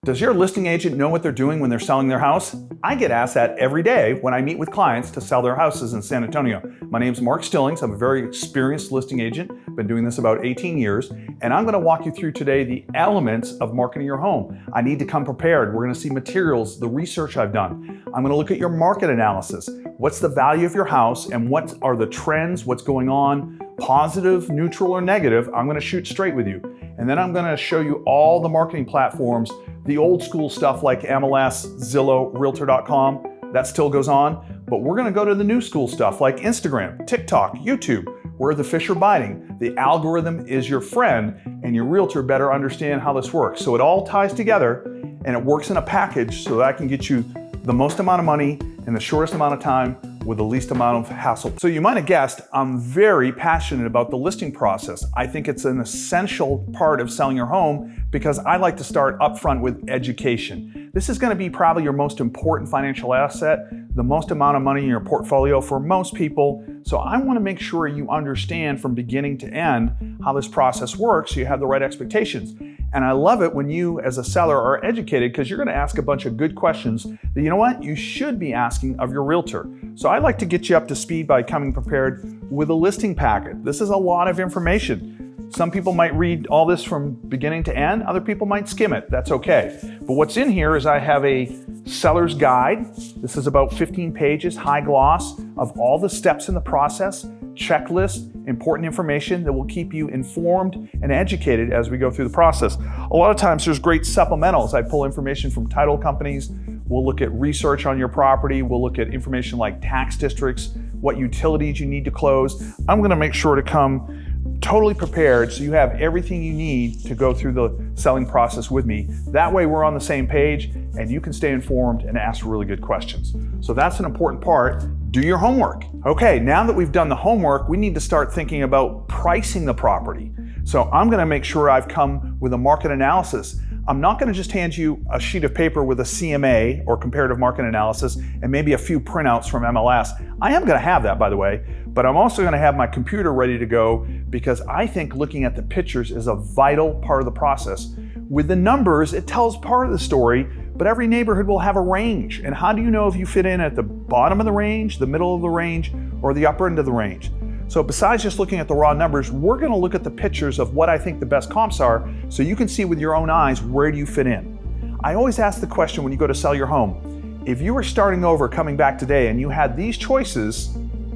Does your listing agent know what they're doing when they're selling their house? I get asked that every day when I meet with clients to sell their houses in San Antonio. My name's Mark Stillings. I'm a very experienced listing agent. Been doing this about 18 years, and I'm going to walk you through today the elements of marketing your home. I need to come prepared. We're going to see materials, the research I've done. I'm going to look at your market analysis. What's the value of your house and what are the trends, what's going on, positive, neutral, or negative. I'm going to shoot straight with you. And then I'm going to show you all the marketing platforms, the old school stuff like MLS, Zillow, Realtor.com, that still goes on. But we're going to go to the new school stuff like Instagram, TikTok, YouTube, where the fish are biting. The algorithm is your friend, and your realtor better understand how this works. So it all ties together, and it works in a package so that I can get you the most amount of money in the shortest amount of time with the least amount of hassle. So you might have guessed, I'm very passionate about the listing process. I think it's an essential part of selling your home because I like to start upfront with education. This is going to be probably your most important financial asset, the most amount of money in your portfolio for most people. So I want to make sure you understand from beginning to end how this process works so you have the right expectations. And I love it when you as a seller are educated because you're going to ask a bunch of good questions that, you know what, you should be asking of your realtor. So I like to get you up to speed by coming prepared with a listing packet. This is a lot of information. Some people might read all this from beginning to end. Other people might skim it. That's okay. But what's in here is I have a seller's guide. This is about 15 pages, high gloss of all the steps in the process, checklist, important information that will keep you informed and educated as we go through the process. A lot of times there's great supplementals. I pull information from title companies. We'll look at research on your property. We'll look at information like tax districts, what utilities you need to close. I'm going to make sure to come totally prepared so you have everything you need to go through the selling process with me. That way we're on the same page and you can stay informed and ask really good questions. So that's an important part. Do your homework. Okay, now that we've done the homework, we need to start thinking about pricing the property. So I'm going to make sure I've come with a market analysis. I'm not going to just hand you a sheet of paper with a CMA or comparative market analysis and maybe a few printouts from MLS. I am going to have that, by the way, but I'm also going to have my computer ready to go because I think looking at the pictures is a vital part of the process. With the numbers, it tells part of the story, but every neighborhood will have a range. And how do you know if you fit in at the bottom of the range, the middle of the range, or the upper end of the range? So besides just looking at the raw numbers, we're going to look at the pictures of what I think the best comps are so you can see with your own eyes where do you fit in. I always ask the question when you go to sell your home, if you were starting over coming back today and you had these choices,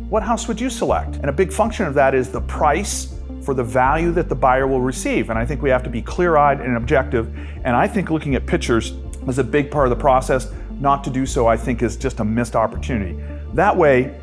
what house would you select? And a big function of that is the price for the value that the buyer will receive. And I think we have to be clear-eyed and objective. And I think looking at pictures is a big part of the process. Not to do so, I think, is just a missed opportunity. That way,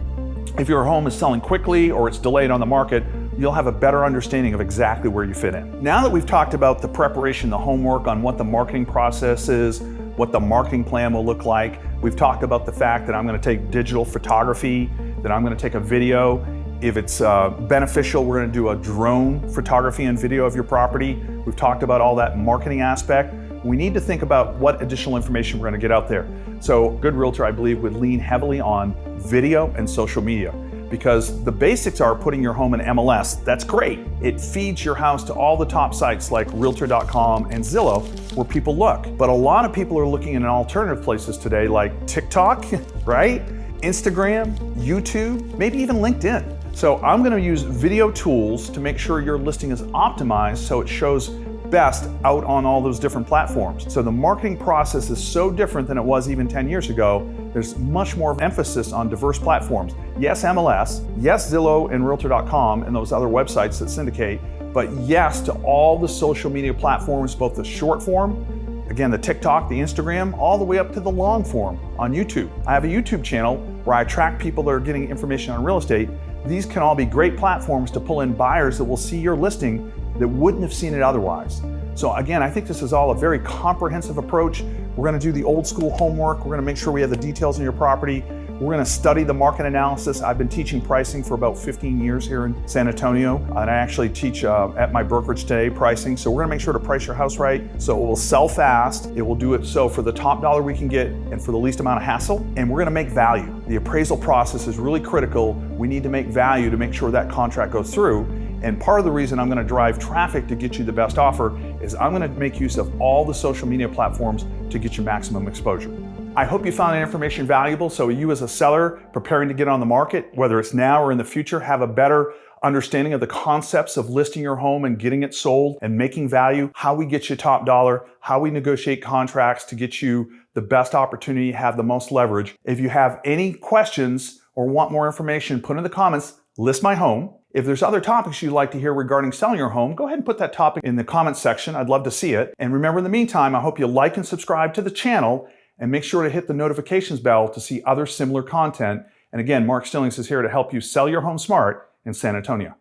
if your home is selling quickly or it's delayed on the market, you'll have a better understanding of exactly where you fit in. Now that we've talked about the preparation, the homework on what the marketing process is, what the marketing plan will look like, we've talked about the fact that I'm going to take digital photography, that I'm going to take a video. If it's beneficial, we're going to do a drone photography and video of your property. We've talked about all that marketing aspect. We need to think about what additional information we're going to get out there. So good realtor, I believe, would lean heavily on video and social media because the basics are putting your home in MLS. That's great. It feeds your house to all the top sites like Realtor.com and Zillow where people look. But a lot of people are looking in alternative places today like TikTok, right? Instagram, YouTube, maybe even LinkedIn. So I'm going to use video tools to make sure your listing is optimized so it shows best out on all those different platforms. So the marketing process is so different than it was even 10 years ago. There's much more emphasis on diverse platforms. Yes, MLS, yes, Zillow and Realtor.com and those other websites that syndicate, but yes to all the social media platforms, both the short form, again, the TikTok, the Instagram, all the way up to the long form on YouTube. I have a YouTube channel where I track people that are getting information on real estate. These can all be great platforms to pull in buyers that will see your listing that wouldn't have seen it otherwise. So again, I think this is all a very comprehensive approach. We're going to do the old school homework. We're going to make sure we have the details in your property. We're going to study the market analysis. I've been teaching pricing for about 15 years here in San Antonio, and I actually teach at my brokerage today pricing. So we're going to make sure to price your house right so it will sell fast. It will do it so for the top dollar we can get and for the least amount of hassle. And we're going to make value. The appraisal process is really critical. We need to make value to make sure that contract goes through. And part of the reason I'm going to drive traffic to get you the best offer is I'm going to make use of all the social media platforms to get you maximum exposure. I hope you found that information valuable so you as a seller preparing to get on the market, whether it's now or in the future, have a better understanding of the concepts of listing your home and getting it sold and making value, how we get you top dollar, how we negotiate contracts to get you the best opportunity, have the most leverage. If you have any questions or want more information, put in the comments, list my home. If there's other topics you'd like to hear regarding selling your home, go ahead and put that topic in the comments section. I'd love to see it. And remember, in the meantime, I hope you like and subscribe to the channel and make sure to hit the notifications bell to see other similar content. And again, Mark Stillings is here to help you sell your home smart in San Antonio.